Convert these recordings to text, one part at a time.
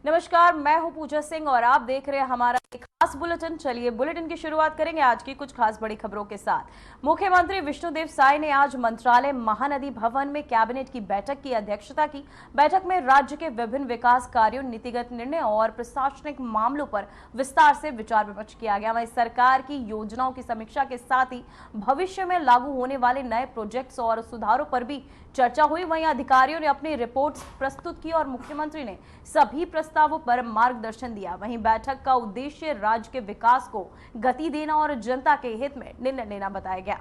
नमस्कार, मैं हूं पूजा सिंह और आप देख रहे हैं हमारा एक खास बुलेटिन। चलिए बुलेटिन की शुरुआत करेंगे आज की कुछ खास बड़ी खबरों के साथ। मुख्यमंत्री विष्णुदेव साय ने आज मंत्रालय महानदी भवन में कैबिनेट की बैठक की अध्यक्षता की। बैठक में राज्य के विभिन्न विकास कार्यों, नीतिगत निर्णयों और प्रशासनिक मामलों पर विस्तार से विचार विमर्श किया गया। वहीं सरकार की योजनाओं की समीक्षा के साथ ही भविष्य में लागू होने वाले नए प्रोजेक्ट्स और सुधारों पर भी चर्चा हुई। वहीं अधिकारियों ने अपनी रिपोर्ट्स प्रस्तुत की और मुख्यमंत्री ने सभी प्रस्तावों पर मार्गदर्शन दिया। वहीं बैठक का उद्देश्य राज्य के विकास को गति देना और जनता के हित में निर्णय लेना बताया गया।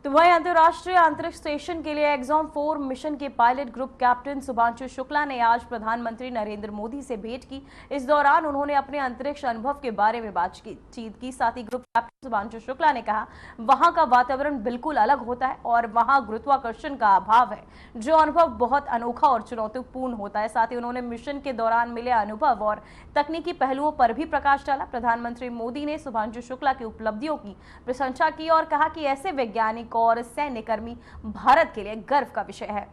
तो वहीं अंतर्राष्ट्रीय अंतरिक्ष स्टेशन के लिए एक्सॉम 4 मिशन के pilot group captain Shubhanshu Shukla ने आज प्रधानमंत्री नरेंद्र मोदी से भेंट की। इस दौरान उन्होंने अपने अंतरिक्ष अनुभव के बारे में बातचीत की। साथ ही ग्रुप कैप्टन शुभांशु शुक्ला ने कहा, वहां का वातावरण बिल्कुल अलग होता है और वहां गुरुत्वाकर्षण का अभाव है, जो अनुभव बहुत अनोखा और चुनौतीपूर्ण होता है। साथ ही उन्होंने मिशन के दौरान मिले अनुभव और तकनीकी पहलुओं पर भी प्रकाश डाला। प्रधानमंत्री मोदी ने शुभांशु शुक्ला की उपलब्धियों की प्रशंसा की और कहा कि ऐसे वैज्ञानिक और सैन्यकर्मी भारत के लिए गर्व का विषय है।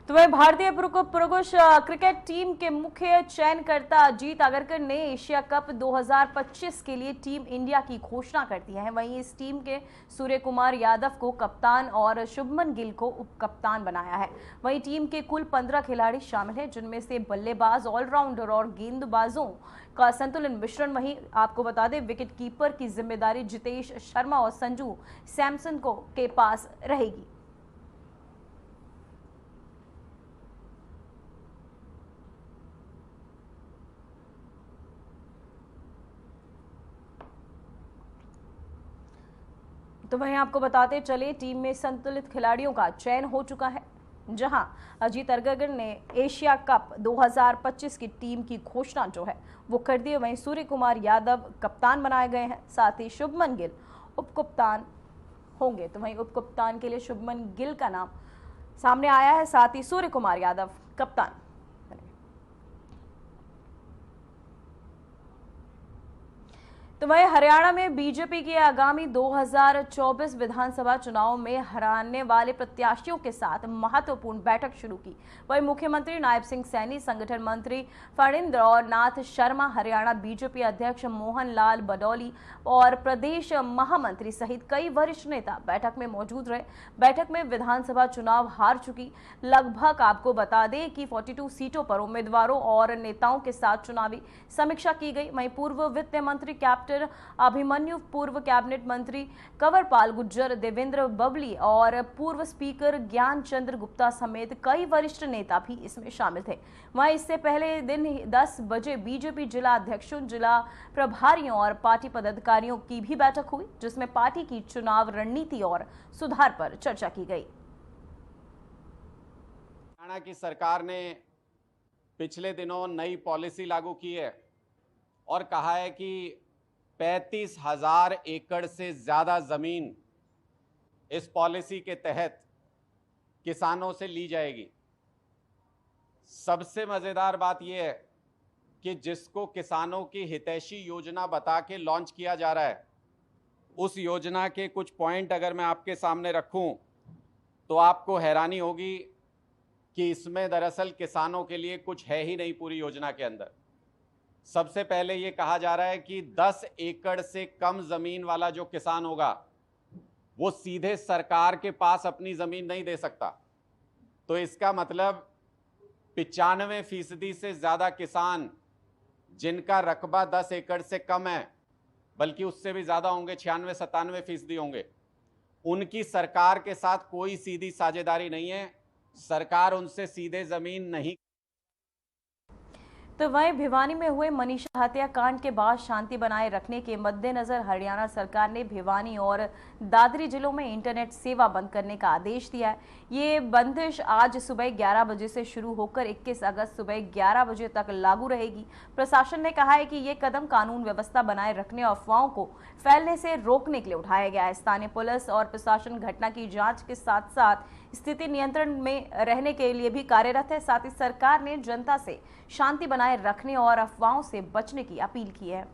तो वह भारतीय पुरुष क्रिकेट टीम के मुख्य चयनकर्ता अजीत अगरकर ने एशिया कप 2025 के लिए टीम इंडिया की घोषणा कर दी है। वहीं इस टीम के सूर्य कुमार यादव को कप्तान और शुभमन गिल को उप कप्तान बनाया है। वहीं टीम के कुल 15 खिलाड़ी शामिल हैं, जिनमें से बल्लेबाज, ऑलराउंडर और गेंदबाजों का संतुलन मिश्रण। वहीं आपको बता दें, विकेट कीपर की जिम्मेदारी जितेश शर्मा और संजू सैमसन के पास रहेगी। तो वहीं आपको बताते चले, टीम में संतुलित खिलाड़ियों का चयन हो चुका है, जहां अजीत अगरकर ने एशिया कप 2025 की टीम की घोषणा जो है वो कर दी है। वहीं सूर्य कुमार यादव कप्तान बनाए गए हैं, साथ ही शुभमन गिल उप कप्तान होंगे। तो वहीं उप कप्तान के लिए शुभमन गिल का नाम सामने आया है, साथ ही सूर्य कुमार यादव कप्तान। तो वहीं हरियाणा में बीजेपी के आगामी 2024 विधानसभा चुनाव में हराने वाले प्रत्याशियों के साथ महत्वपूर्ण बैठक शुरू की। वहीं मुख्यमंत्री नायब सिंह सैनी, संगठन मंत्री फणींद्र और नाथ शर्मा, हरियाणा बीजेपी अध्यक्ष मोहन लाल बडौली और प्रदेश महामंत्री सहित कई वरिष्ठ नेता बैठक में मौजूद रहे। बैठक में विधानसभा चुनाव हार चुकी लगभग आपको बता दें कि 42 सीटों पर उम्मीदवारों और नेताओं के साथ चुनावी समीक्षा की गई। वहीं पूर्व वित्त मंत्री कैप्टन अभिमन्यु, पूर्व कैबिनेट मंत्री कंवरपाल गुर्जर, देवेंद्र बबली और पूर्व स्पीकर ज्ञान चंद्र गुप्ता समेत कई वरिष्ठ नेता भी इसमें शामिल थे। वहीं इससे पहले दिन 10 बजे बीजेपी जिला अध्यक्षों, जिला प्रभारियों और पार्टी पदाधिकारियों की भी बैठक हुई, जिसमें पार्टी की चुनाव रणनीति और सुधार पर चर्चा की गई। हरियाणा की सरकार ने पिछले दिनों नई पॉलिसी लागू की है और कहा है कि 35,000 एकड़ से ज़्यादा ज़मीन इस पॉलिसी के तहत किसानों से ली जाएगी। सबसे मज़ेदार बात यह है कि जिसको किसानों की हितैषी योजना बता के लॉन्च किया जा रहा है, उस योजना के कुछ पॉइंट अगर मैं आपके सामने रखूं तो आपको हैरानी होगी कि इसमें दरअसल किसानों के लिए कुछ है ही नहीं पूरी योजना के अंदर। सबसे पहले ये कहा जा रहा है कि 10 एकड़ से कम जमीन वाला जो किसान होगा वो सीधे सरकार के पास अपनी जमीन नहीं दे सकता। तो इसका मतलब 95% से ज्यादा किसान जिनका रकबा 10 एकड़ से कम है, बल्कि उससे भी ज्यादा होंगे, 96-97% होंगे, उनकी सरकार के साथ कोई सीधी साझेदारी नहीं है। सरकार उनसे सीधे जमीन नहीं तो वहीं भिवानी में हुए मनीषा हत्याकांड के बाद शांति बनाए रखने के मद्देनजर हरियाणा सरकार ने भिवानी और दादरी जिलों में इंटरनेट सेवा बंद करने का आदेश दिया है। ये बंदिश आज सुबह 11 बजे से शुरू होकर 21 अगस्त सुबह 11 बजे तक लागू रहेगी। प्रशासन ने कहा है कि ये कदम कानून व्यवस्था बनाए रखने और अफवाहों को फैलने से रोकने के लिए उठाया गया है। स्थानीय पुलिस और प्रशासन घटना की जाँच के साथ साथ स्थिति नियंत्रण में रहने के लिए भी कार्यरत है। साथ ही सरकार ने जनता से शांति बनाए रखने और अफवाहों से बचने की अपील की है।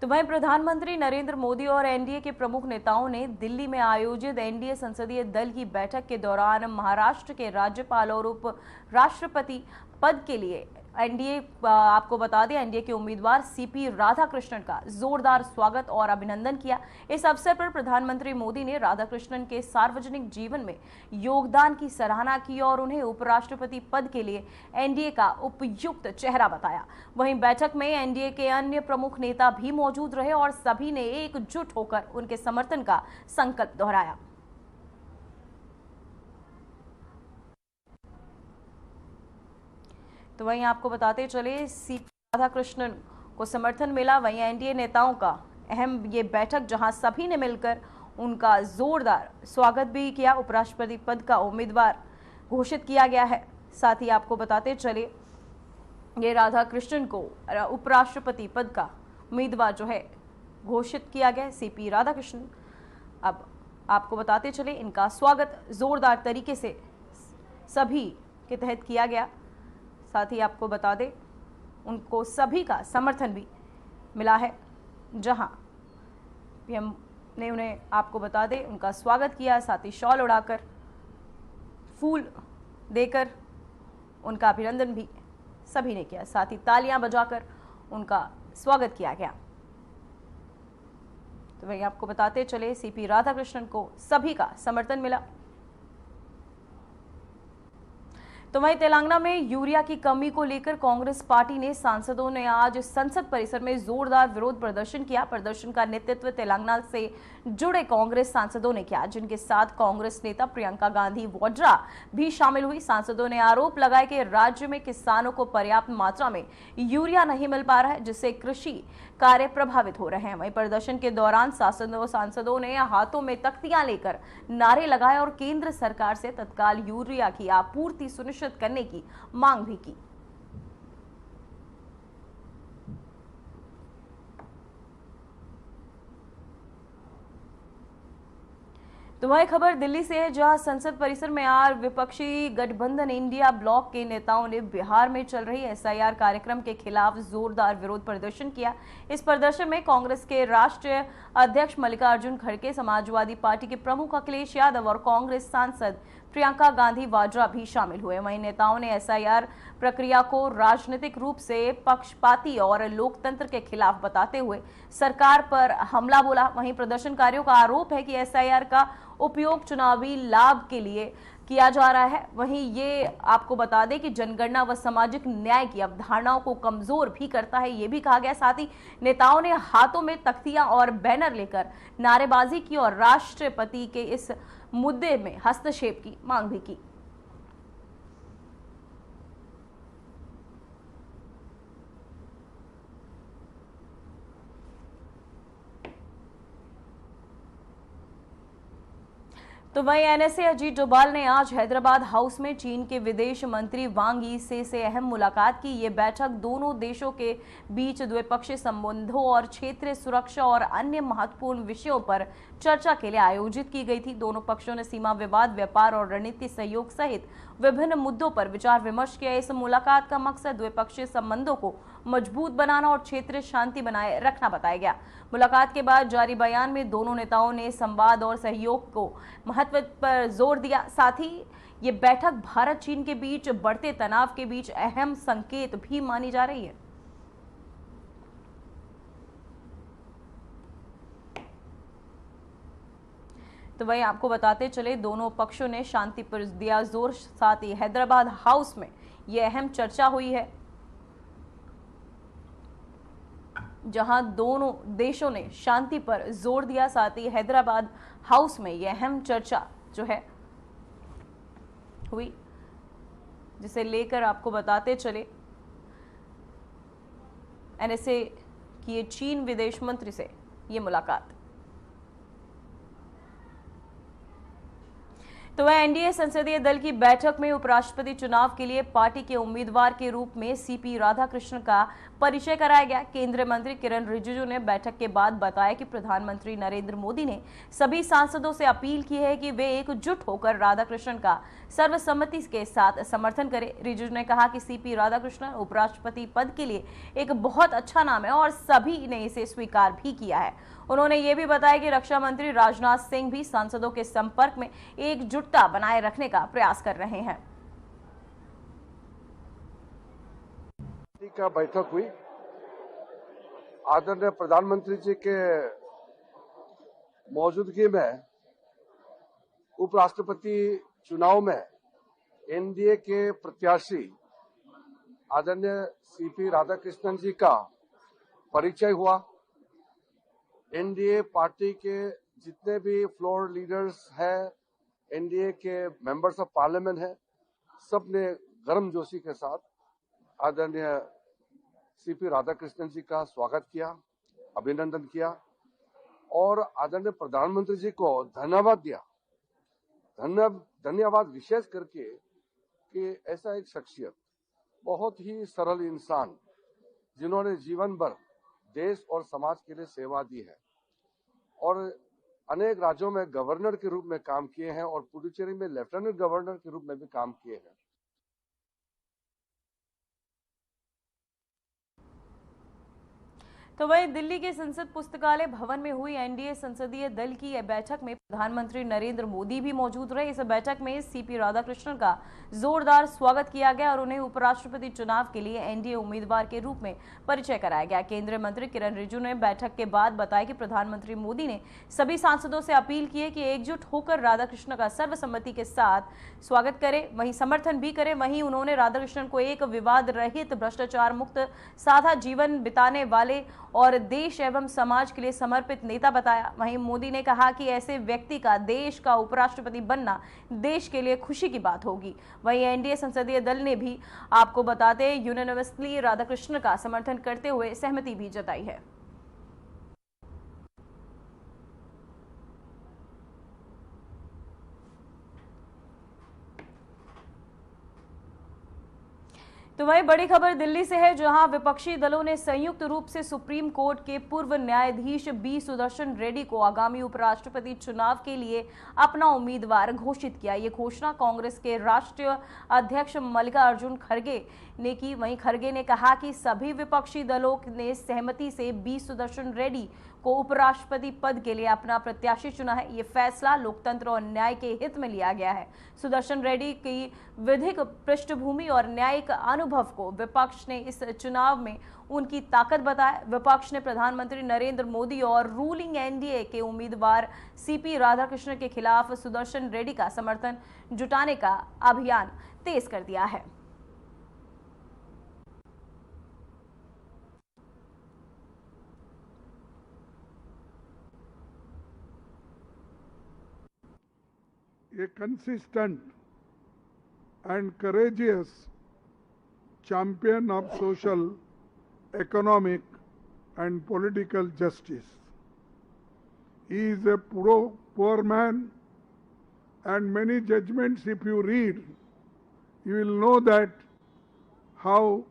तो वहीं प्रधानमंत्री नरेंद्र मोदी और एनडीए के प्रमुख नेताओं ने दिल्ली में आयोजित एनडीए संसदीय दल की बैठक के दौरान महाराष्ट्र के राज्यपाल और उप राष्ट्रपति पद के लिए आपको बता दें एनडीए के उम्मीदवार सीपी राधाकृष्णन का जोरदार स्वागत और अभिनंदन किया। इस अवसर पर प्रधानमंत्री मोदी ने राधाकृष्णन के सार्वजनिक जीवन में योगदान की सराहना की और उन्हें उपराष्ट्रपति पद के लिए एनडीए का उपयुक्त चेहरा बताया। वहीं बैठक में एनडीए के अन्य प्रमुख नेता भी मौजूद रहे और सभी ने एकजुट होकर उनके समर्थन का संकल्प दोहराया। तो वहीं आपको बताते चले सीपी राधाकृष्णन को समर्थन मिला। वहीं एनडीए नेताओं का अहम ये बैठक जहां सभी ने मिलकर उनका जोरदार स्वागत भी किया। उपराष्ट्रपति पद का उम्मीदवार घोषित किया गया है। साथ ही आपको बताते चले ये राधाकृष्णन को उपराष्ट्रपति पद का उम्मीदवार जो है घोषित किया गया सीपी राधाकृष्णन। अब आपको बताते चले इनका स्वागत जोरदार तरीके से सभी के तहत किया गया। साथ ही आपको बता दें उनको सभी का समर्थन भी मिला है। जहां पीएम ने उन्हें आपको बता दें उनका स्वागत किया, साथ ही शॉल उड़ाकर फूल देकर उनका अभिनंदन भी सभी ने किया। साथ ही तालियां बजाकर उनका स्वागत किया गया। तो वही आपको बताते चले सीपी राधाकृष्णन को सभी का समर्थन मिला। तो वहीं तेलंगाना में यूरिया की कमी को लेकर कांग्रेस पार्टी ने सांसदों ने आज संसद परिसर में जोरदार विरोध प्रदर्शन किया। प्रदर्शन का नेतृत्व तेलंगाना से जुड़े कांग्रेस सांसदों ने किया, जिनके साथ कांग्रेस नेता प्रियंका गांधी वाड्रा भी शामिल हुई। सांसदों ने आरोप लगाया कि राज्य में किसानों को पर्याप्त मात्रा में यूरिया नहीं मिल पा रहा है, जिससे कृषि कार्य प्रभावित हो रहे हैं। वहीं प्रदर्शन के दौरान सांसदों ने हाथों में तख्तियां लेकर नारे लगाए और केंद्र सरकार से तत्काल यूरिया की आपूर्ति सुनिश्चित करने की मांग भी की। तो वही खबर दिल्ली से है, जहां संसद परिसर में आज विपक्षी गठबंधन इंडिया ब्लॉक के नेताओं ने बिहार में चल रही एसआईआर कार्यक्रम के खिलाफ जोरदार विरोध प्रदर्शन किया। इस प्रदर्शन में कांग्रेस के राष्ट्रीय अध्यक्ष मल्लिकार्जुन खड़गे, समाजवादी पार्टी के प्रमुख अखिलेश यादव और कांग्रेस सांसद प्रियंका गांधी वाड्रा भी शामिल हुए। वहीं नेताओं ने एसआईआर प्रक्रिया को राजनीतिक रूप से पक्षपाती और लोकतंत्र के खिलाफ बताते हुए सरकार पर हमला बोला। वहीं प्रदर्शनकारियों का आरोप है कि एसआईआर का उपयोग चुनावी लाभ के लिए किया जा रहा है। वहीं ये आपको बता दें कि जनगणना व सामाजिक न्याय की अवधारणाओं को कमजोर भी करता है, ये भी कहा गया। साथ ही नेताओं ने हाथों में तख्तियां और बैनर लेकर नारेबाजी की और राष्ट्रपति के इस मुद्दे में हस्तक्षेप की मांग भी की। तो वहीं एनएसए अजीत डोभाल ने आज हैदराबाद हाउस में चीन के विदेश मंत्री वांग यी से अहम मुलाकात की। ये बैठक दोनों देशों के बीच द्विपक्षीय संबंधों और क्षेत्रीय सुरक्षा और अन्य महत्वपूर्ण विषयों पर चर्चा के लिए आयोजित की गई थी। दोनों पक्षों ने सीमा विवाद, व्यापार और रणनीतिक सहयोग सहित विभिन्न मुद्दों पर विचार विमर्श किया। इस मुलाकात का मकसद द्विपक्षीय संबंधों को मजबूत बनाना और क्षेत्रीय शांति बनाए रखना बताया गया। मुलाकात के बाद जारी बयान में दोनों नेताओं ने संवाद और सहयोग को महत्व पर जोर दिया। साथ ही ये बैठक भारत चीन के बीच बढ़ते तनाव के बीच अहम संकेत भी मानी जा रही है। तो वही आपको बताते चले दोनों पक्षों ने शांति पर दिया जोर। साथ ही हैदराबाद हाउस में यह अहम चर्चा हुई है। जहां दोनों देशों ने शांति पर जोर दिया। साथ ही हैदराबाद हाउस में यह अहम चर्चा जो है हुई, जिसे लेकर आपको बताते चले एनएसए की चीन विदेश मंत्री से ये मुलाकात। तो वह एनडीए संसदीय दल की बैठक में उपराष्ट्रपति चुनाव के लिए पार्टी के उम्मीदवार के रूप में सीपी राधाकृष्णन का परिचय कराया गया। केंद्रीय मंत्री किरण रिजिजू ने बैठक के बाद बताया कि प्रधानमंत्री नरेंद्र मोदी ने सभी सांसदों से अपील की है कि वे एकजुट होकर राधाकृष्णन का सर्वसम्मति के साथ समर्थन करें। रिजिजू ने कहा कि सीपी राधाकृष्णन उपराष्ट्रपति पद के लिए एक बहुत अच्छा नाम है और सभी ने इसे स्वीकार भी किया है। उन्होंने ये भी बताया कि रक्षा मंत्री राजनाथ सिंह भी सांसदों के संपर्क में एकजुटता बनाए रखने का प्रयास कर रहे हैं। का बैठक हुई। आदरणीय प्रधानमंत्री जी के मौजूदगी में उपराष्ट्रपति चुनाव में एनडीए के प्रत्याशी आदरणीय सीपी राधाकृष्णन जी का परिचय हुआ। एनडीए पार्टी के जितने भी फ्लोर लीडर्स हैं, एनडीए के मेंबर्स ऑफ पार्लियामेंट हैं, सब ने गर्मजोशी के साथ आदरणीय सीपी राधाकृष्णन जी का स्वागत किया, अभिनंदन किया और आदरणीय प्रधानमंत्री जी को धन्यवाद दिया। धन्यवाद विशेष करके कि ऐसा एक शख्सियत, बहुत ही सरल इंसान, जिन्होंने जीवन भर देश और समाज के लिए सेवा दी है और अनेक राज्यों में गवर्नर के रूप में काम किए हैं और पुडुचेरी में लेफ्टिनेंट गवर्नर के रूप में भी काम किए हैं। तो वहीं दिल्ली के संसद पुस्तकालय भवन में हुई एनडीए संसदीय दल की बैठक में प्रधानमंत्री नरेंद्र मोदी भी मौजूद रहे। इस बैठक में सीपी राधाकृष्णन का जोरदार स्वागत किया गया और उन्हें उपराष्ट्रपति चुनाव के लिए एनडीए उम्मीदवार के रूप में परिचय कराया गया। केंद्रीय मंत्री किरण रिजिजू ने बैठक के बाद बताया कि प्रधानमंत्री मोदी ने सभी सांसदों से अपील की है कि एकजुट होकर राधाकृष्णन का सर्वसम्मति के साथ स्वागत करें, वहीं समर्थन भी करें। वहीं उन्होंने राधाकृष्णन को एक विवाद रहित, भ्रष्टाचार मुक्त, सादा जीवन बिताने वाले और देश एवं समाज के लिए समर्पित नेता बताया। वहीं मोदी ने कहा कि ऐसे व्यक्ति का देश का उपराष्ट्रपति बनना देश के लिए खुशी की बात होगी। वहीं एनडीए संसदीय दल ने भी आपको बताते यूनानिमसली राधाकृष्णन का समर्थन करते हुए सहमति भी जताई है। तो वही बड़ी खबर दिल्ली से है, जहां विपक्षी दलों ने संयुक्त रूप से सुप्रीम कोर्ट के पूर्व न्यायाधीश बी सुदर्शन रेड्डी को आगामी उपराष्ट्रपति चुनाव के लिए अपना उम्मीदवार घोषित किया। ये घोषणा कांग्रेस के राष्ट्रीय अध्यक्ष मल्लिकार्जुन खड़गे ने की। वहीं खड़गे ने कहा कि सभी विपक्षी दलों ने सहमति से बी सुदर्शन रेड्डी को उपराष्ट्रपति पद के लिए अपना प्रत्याशी चुना है। ये फैसला लोकतंत्र और न्याय के हित में लिया गया है। सुदर्शन रेड्डी की विधिक पृष्ठभूमि और न्यायिक अनुभव को विपक्ष ने इस चुनाव में उनकी ताकत बताया। विपक्ष ने प्रधानमंत्री नरेंद्र मोदी और रूलिंग एनडीए के उम्मीदवार सीपी राधाकृष्णन के खिलाफ सुदर्शन रेड्डी का समर्थन जुटाने का अभियान तेज कर दिया है। A consistent and courageous champion of social, economic and political justice. He is a poor man, and many judgments, if you read, you will know that how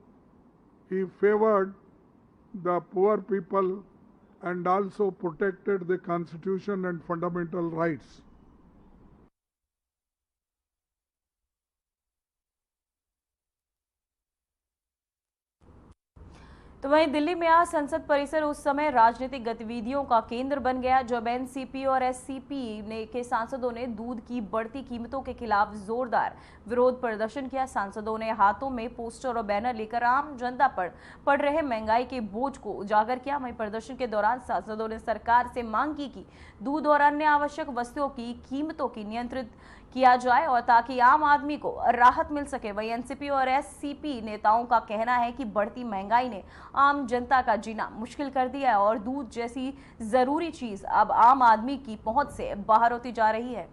he favored the poor people and also protected the constitution and fundamental rights. तो वहीं दिल्ली में आज संसद परिसर उस समय राजनीतिक गतिविधियों का केंद्र बन गया जब एनसीपी और एससीपी के सांसदों ने दूध की बढ़ती कीमतों के खिलाफ जोरदार विरोध प्रदर्शन किया। सांसदों ने हाथों में पोस्टर और बैनर लेकर आम जनता पर पड़ रहे महंगाई के बोझ को उजागर किया। वहीं प्रदर्शन के दौरान सांसदों ने सरकार से मांग की कि दूध और अन्य आवश्यक वस्तुओं की कीमतों की नियंत्रित किया जाए और ताकि आम आदमी को राहत मिल सके। वहीं एनसीपी और एससीपी नेताओं का कहना है कि बढ़ती महंगाई ने आम जनता का जीना मुश्किल कर दिया है और दूध जैसी जरूरी चीज अब आम आदमी की पहुंच से बाहर होती जा रही है।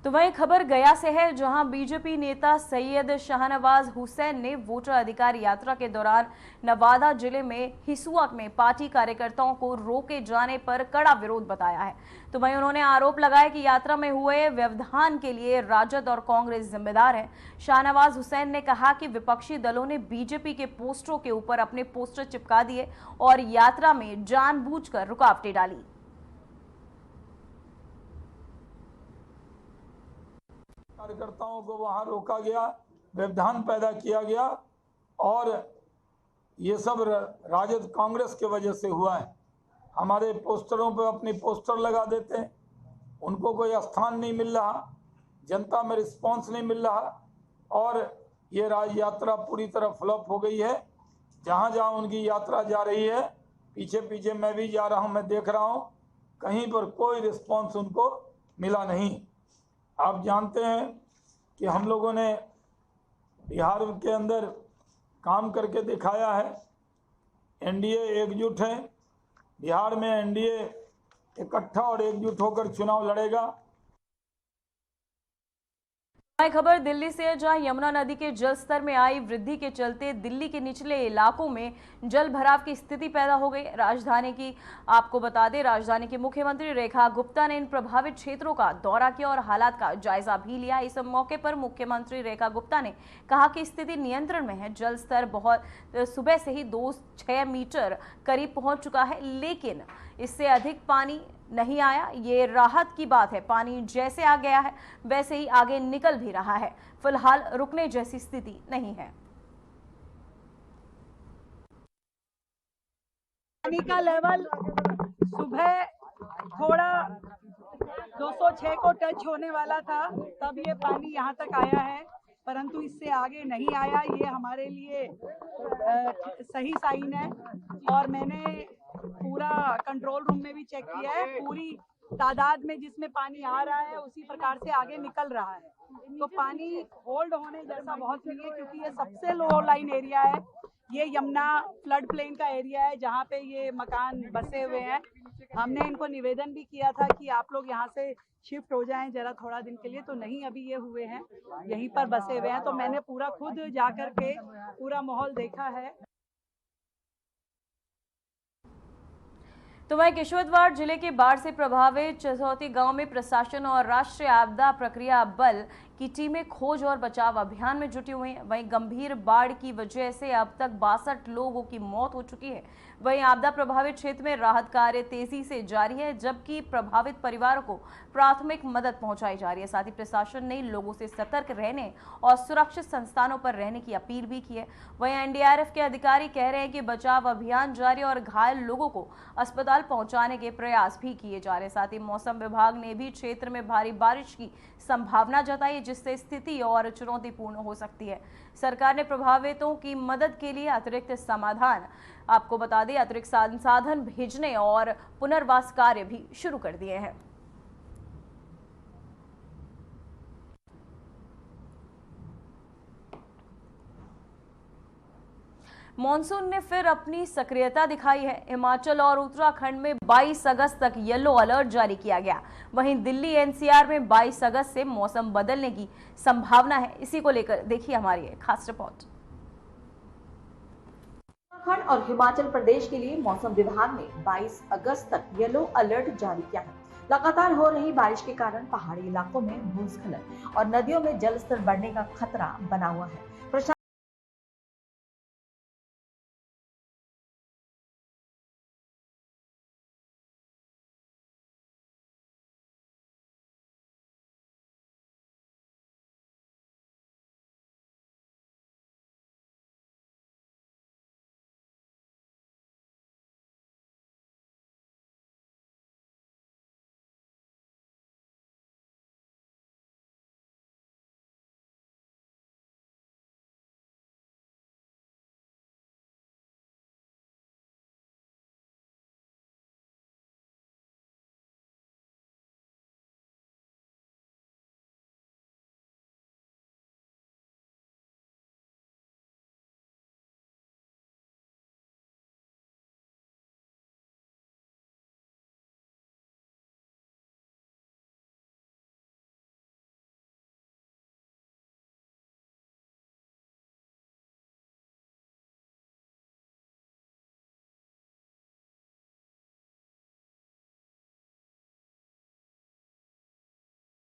तो वही खबर गया से है, जहां बीजेपी नेता सैयद शाहनवाज हुसैन ने वोटर अधिकार यात्रा के दौरान नवादा जिले में हिसुआ में पार्टी कार्यकर्ताओं को रोके जाने पर कड़ा विरोध बताया है। तो वहीं उन्होंने आरोप लगाया कि यात्रा में हुए व्यवधान के लिए राजद और कांग्रेस जिम्मेदार है। शाहनवाज हुसैन ने कहा कि विपक्षी दलों ने बीजेपी के पोस्टरों के ऊपर अपने पोस्टर चिपका दिए और यात्रा में जानबूझकर रुकावटें डाली। कार्यकर्ताओं को वहां रोका गया, व्यवधान पैदा किया गया और ये सब राजद कांग्रेस के वजह से हुआ है। हमारे पोस्टरों पे अपनी पोस्टर लगा देते हैं, उनको कोई स्थान नहीं मिल रहा, जनता में रिस्पांस नहीं मिल रहा और ये यात्रा पूरी तरह फ्लॉप हो गई है। जहां जहां उनकी यात्रा जा रही है, पीछे पीछे मैं भी जा रहा हूं, मैं देख रहा हूं, कहीं पर कोई रिस्पांस उनको मिला नहीं। आप जानते हैं कि हम लोगों ने बिहार के अंदर काम करके दिखाया है। एनडीए एकजुट है, बिहार में एनडीए इकट्ठा और एकजुट होकर चुनाव लड़ेगा। खबर दिल्ली से है, जहां यमुना नदी के जल स्तर में आई वृद्धि के चलते दिल्ली के निचले इलाकों में जल भराव की स्थिति पैदा हो गई। राजधानी की आपको बता दें, राजधानी की मुख्यमंत्री रेखा गुप्ता ने इन प्रभावित क्षेत्रों का दौरा किया और हालात का जायजा भी लिया। इस मौके पर मुख्यमंत्री रेखा गुप्ता ने कहा कि स्थिति नियंत्रण में है। जल स्तर बहुत सुबह से ही 2-6 मीटर करीब पहुंच चुका है, लेकिन इससे अधिक पानी नहीं आया। ये राहत की बात है। पानी जैसे आ गया है वैसे ही आगे निकल भी रहा है। फिलहाल रुकने जैसी स्थिति नहीं है। पानी का लेवल सुबह थोड़ा 206 को टच होने वाला था, तब ये पानी यहाँ तक आया है, परंतु इससे आगे नहीं आया। ये हमारे लिए सही साइन है और मैंने पूरा कंट्रोल रूम में भी चेक किया है। पूरी तादाद में जिसमें पानी आ रहा है उसी प्रकार से आगे निकल रहा है। तो पानी होल्ड होने जैसा बहुत नहीं है, क्योंकि ये सबसे लो लाइन एरिया है। ये यमुना फ्लड प्लेन का एरिया है जहाँ पे ये मकान बसे हुए हैं। हमने इनको निवेदन भी किया था कि आप लोग यहाँ से शिफ्ट हो जाएं जरा थोड़ा दिन के लिए, तो नहीं, अभी ये हुए हैं, यहीं पर बसे हुए हैं। तो मैंने पूरा खुद जाकर के पूरा माहौल देखा है। तो वहीं किशोरगढ़ जिले के बाढ़ से प्रभावित चसौती गांव में प्रशासन और राष्ट्रीय आपदा प्रक्रिया बल की टीमें खोज और बचाव अभियान में जुटी हुई हैं। वहीं गंभीर बाढ़ की वजह से अब तक 62 लोगों की मौत हो चुकी है। वहीं आपदा प्रभावित क्षेत्र में राहत कार्य तेजी से जारी है, जबकि प्रभावित परिवारों को प्राथमिक मदद पहुंचाई जा रही है। साथ ही प्रशासन ने लोगों से सतर्क रहने और सुरक्षित संस्थानों पर रहने की अपील भी की है। वहीं एनडीआरएफ के अधिकारी कह रहे हैं कि बचाव अभियान जारी और घायल लोगों को अस्पताल पहुंचाने के प्रयास भी किए जा रहे हैं। साथ ही मौसम विभाग ने भी क्षेत्र में भारी बारिश की संभावना जताई, जिससे स्थिति और चुनौतीपूर्ण हो सकती है। सरकार ने प्रभावितों की मदद के लिए अतिरिक्त समाधान आपको बता दें अतिरिक्त संसाधन भेजने और पुनर्वास कार्य भी शुरू कर दिए हैं। मॉनसून ने फिर अपनी सक्रियता दिखाई है। हिमाचल और उत्तराखंड में 22 अगस्त तक येलो अलर्ट जारी किया गया। वहीं दिल्ली एनसीआर में 22 अगस्त से मौसम बदलने की संभावना है। इसी को लेकर देखिए हमारी खास रिपोर्ट। उत्तराखंड और हिमाचल प्रदेश के लिए मौसम विभाग ने 22 अगस्त तक येलो अलर्ट जारी किया है। लगातार हो रही बारिश के कारण पहाड़ी इलाकों में भूस्खलन और नदियों में जलस्तर बढ़ने का खतरा बना हुआ है।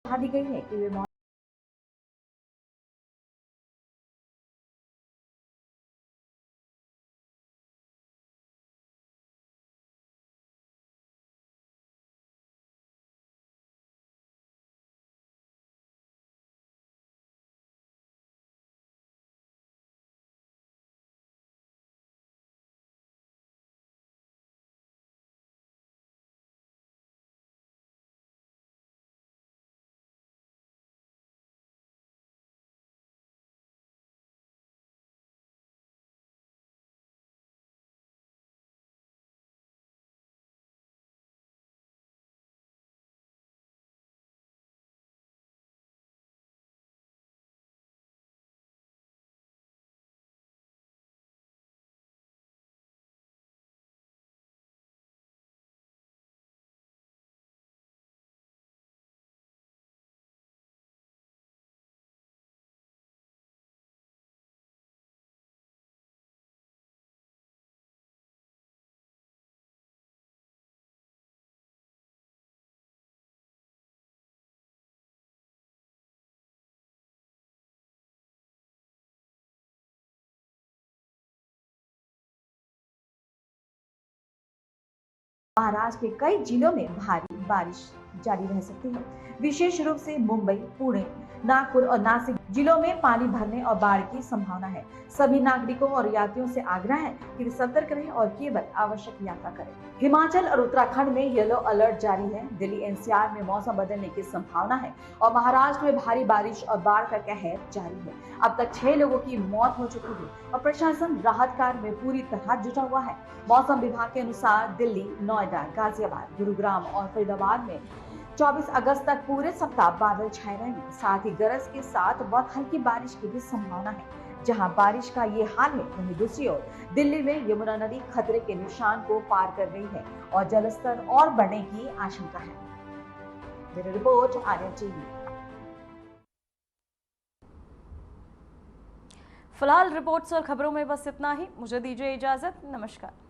बढ़ा दी गई है कि वे महाराष्ट्र के कई जिलों में भारी बारिश जारी रह सकती है। विशेष रूप से मुंबई, पुणे, नागपुर और नासिक जिलों में पानी भरने और बाढ़ की संभावना है। सभी नागरिकों और यात्रियों से आग्रह है कि वे सतर्क रहें और केवल आवश्यक यात्रा करें। हिमाचल और उत्तराखंड में येलो अलर्ट जारी है। दिल्ली एनसीआर में मौसम बदलने की संभावना है और महाराष्ट्र में भारी बारिश और बाढ़ का कहर जारी है। अब तक 6 लोगों की मौत हो चुकी है और प्रशासन राहत कार्य में पूरी तरह जुटा हुआ है। मौसम विभाग के अनुसार दिल्ली, नोएडा, गाजियाबाद, गुरुग्राम और फरीदाबाद में 24 अगस्त तक पूरे सप्ताह बादल छाए रहेंगे। साथ ही गरज के साथ बहुत हल्की बारिश की भी संभावना है। जहां बारिश का ये हाल है, वहीं दूसरी ओर दिल्ली में यमुना नदी खतरे के निशान को पार कर रही है और जलस्तर और बढ़ने की आशंका है। Bureau report, Aryan TV. फिलहाल रिपोर्ट्स और खबरों में बस इतना ही। मुझे दीजिए इजाजत। नमस्कार।